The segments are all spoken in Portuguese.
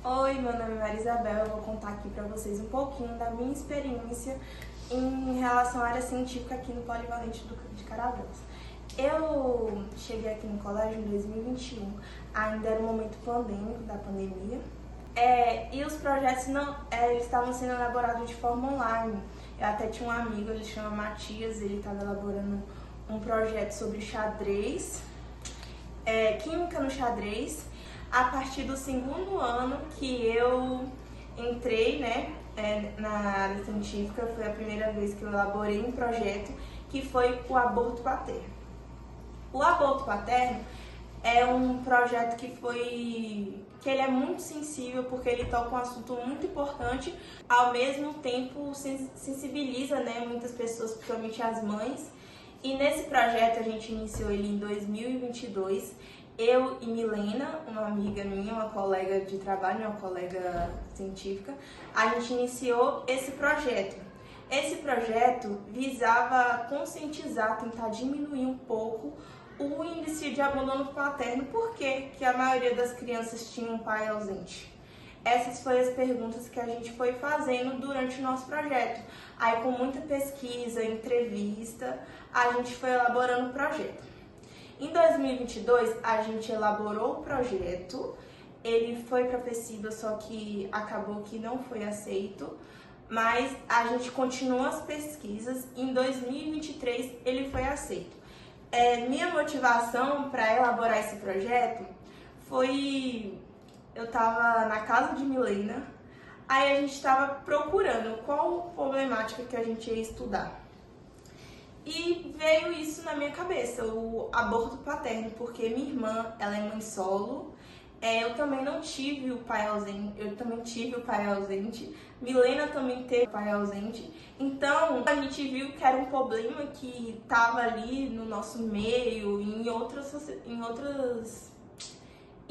Oi, meu nome é Maria Isabel, eu vou contar aqui para vocês um pouquinho da minha experiência em relação à área científica aqui no Polivalente de Caravelas. Eu cheguei aqui no colégio em 2021, ainda era o momento pandêmico da pandemia, e os projetos eles estavam sendo elaborados de forma online. Eu até tinha um amigo, ele chama Matias, ele estava elaborando um projeto sobre xadrez, química no xadrez. A partir do segundo ano que eu entrei, na área científica, foi a primeira vez que eu elaborei um projeto que foi o aborto paterno. O aborto paterno é um projeto que ele é muito sensível porque ele toca um assunto muito importante, ao mesmo tempo sensibiliza, muitas pessoas, principalmente as mães. E nesse projeto a gente iniciou ele em 2022. Eu e Milena, uma amiga minha, uma colega de trabalho, uma colega científica, a gente iniciou esse projeto. Esse projeto visava conscientizar, tentar diminuir um pouco o índice de abandono paterno. Por que a maioria das crianças tinha um pai ausente? Essas foram as perguntas que a gente foi fazendo durante o nosso projeto. Aí, com muita pesquisa, entrevista, a gente foi elaborando o projeto. Em 2022, a gente elaborou o projeto, ele foi para a PECIBA, só que acabou que não foi aceito, mas a gente continuou as pesquisas. Em 2023, ele foi aceito. Minha motivação para elaborar esse projeto foi... Eu estava na casa de Milena, aí a gente estava procurando qual problemática que a gente ia estudar. E veio isso na minha cabeça, o aborto paterno, porque minha irmã, ela é mãe solo, eu também não tive o pai ausente, Milena também teve o pai ausente, então a gente viu que era um problema que estava ali no nosso meio, e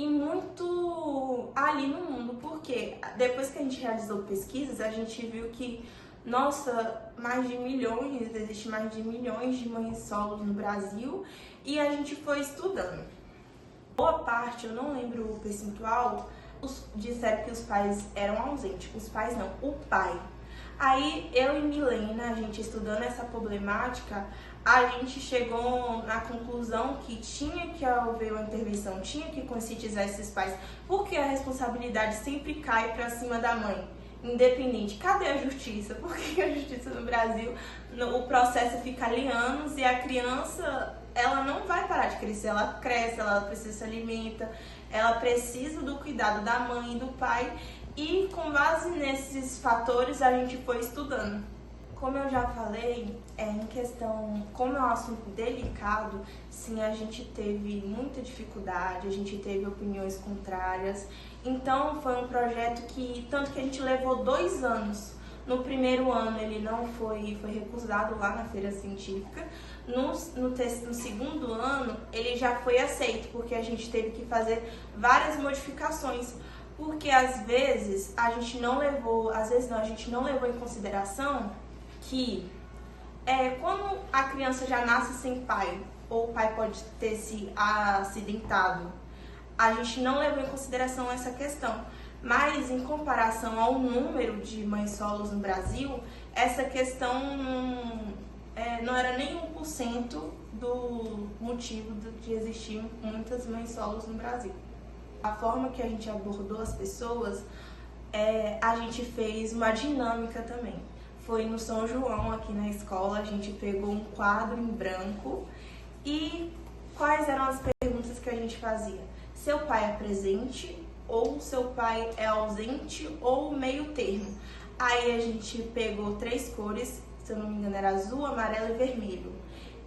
muito ali no mundo, porque depois que a gente realizou pesquisas, a gente viu que existe mais de milhões de mães solos no Brasil, e a gente foi estudando. Boa parte, eu não lembro o percentual, disseram que os pais eram ausentes. Os pais não, o pai. Aí eu e Milena, a gente estudando essa problemática, a gente chegou na conclusão que tinha que haver uma intervenção, tinha que conscientizar esses pais, porque a responsabilidade sempre cai para cima da mãe. Independente, cadê a justiça? Porque a justiça no Brasil, o processo fica ali anos e a criança, ela não vai parar de crescer, ela cresce, ela precisa se alimenta, ela precisa do cuidado da mãe e do pai, e com base nesses fatores a gente foi estudando. Como eu já falei, em questão, como é um assunto delicado, sim, a gente teve muita dificuldade, a gente teve opiniões contrárias. Então foi um projeto tanto que a gente levou 2 anos. No primeiro ano ele não foi recusado lá na feira científica. No segundo ano ele já foi aceito, porque a gente teve que fazer várias modificações. Porque às vezes a gente não levou em consideração que quando a criança já nasce sem pai, ou o pai pode ter se acidentado, a gente não levou em consideração essa questão. Mas em comparação ao número de mães solos no Brasil, essa questão não era nem 1% do motivo de existir muitas mães solos no Brasil. A forma que a gente abordou as pessoas, a gente fez uma dinâmica também. Foi no São João, aqui na escola, a gente pegou um quadro em branco e quais eram as perguntas que a gente fazia? Seu pai é presente ou seu pai é ausente ou meio termo? Aí a gente pegou 3 cores, se eu não me engano era azul, amarelo e vermelho.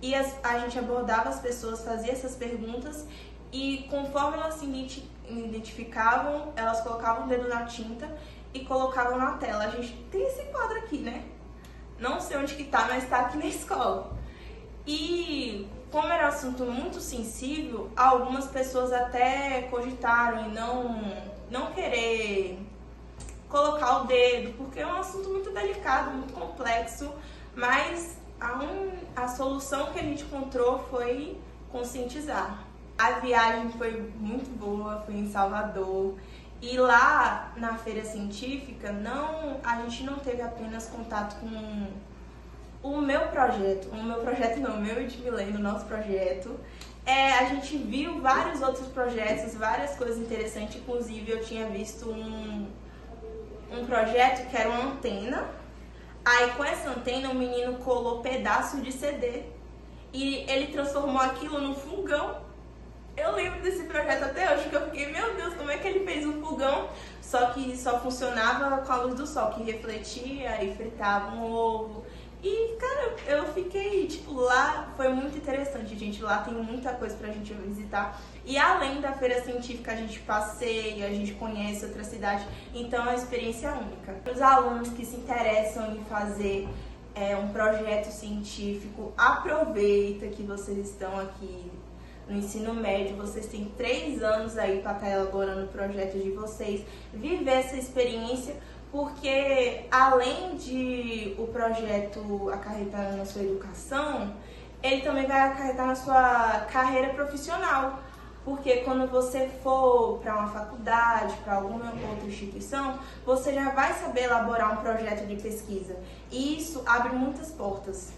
E a gente abordava as pessoas, fazia essas perguntas e conforme elas se identificavam, elas colocavam o dedo na tinta e colocavam na tela. A gente tem esse quadro aqui, né? Não sei onde que tá, mas tá aqui na escola. E como era um assunto muito sensível, algumas pessoas até cogitaram em não querer colocar o dedo, porque é um assunto muito delicado, muito complexo, mas a solução que a gente encontrou foi conscientizar. A viagem foi muito boa, foi em Salvador, E lá na feira científica, a gente não teve apenas contato com o meu projeto não, o meu e de Milene, o nosso projeto. A gente viu vários outros projetos, várias coisas interessantes, inclusive eu tinha visto um projeto que era uma antena. Aí com essa antena o menino colou pedaços de CD e ele transformou aquilo num fogão. Eu lembro desse projeto até hoje, que eu fiquei, meu Deus, como é que ele fez um fogão? Só que só funcionava com a luz do sol, que refletia e fritava um ovo. E, cara, eu fiquei, tipo, lá foi muito interessante, gente. Lá tem muita coisa pra gente visitar. E além da feira científica, a gente passeia, a gente conhece outra cidade. Então é uma experiência única. Os alunos que se interessam em fazer um projeto científico, aproveita que vocês estão aqui no ensino médio, vocês têm 3 anos aí para estar elaborando o projeto de vocês, viver essa experiência, porque além de o projeto acarretar na sua educação, ele também vai acarretar na sua carreira profissional. Porque quando você for para uma faculdade, para alguma outra instituição, você já vai saber elaborar um projeto de pesquisa. E isso abre muitas portas.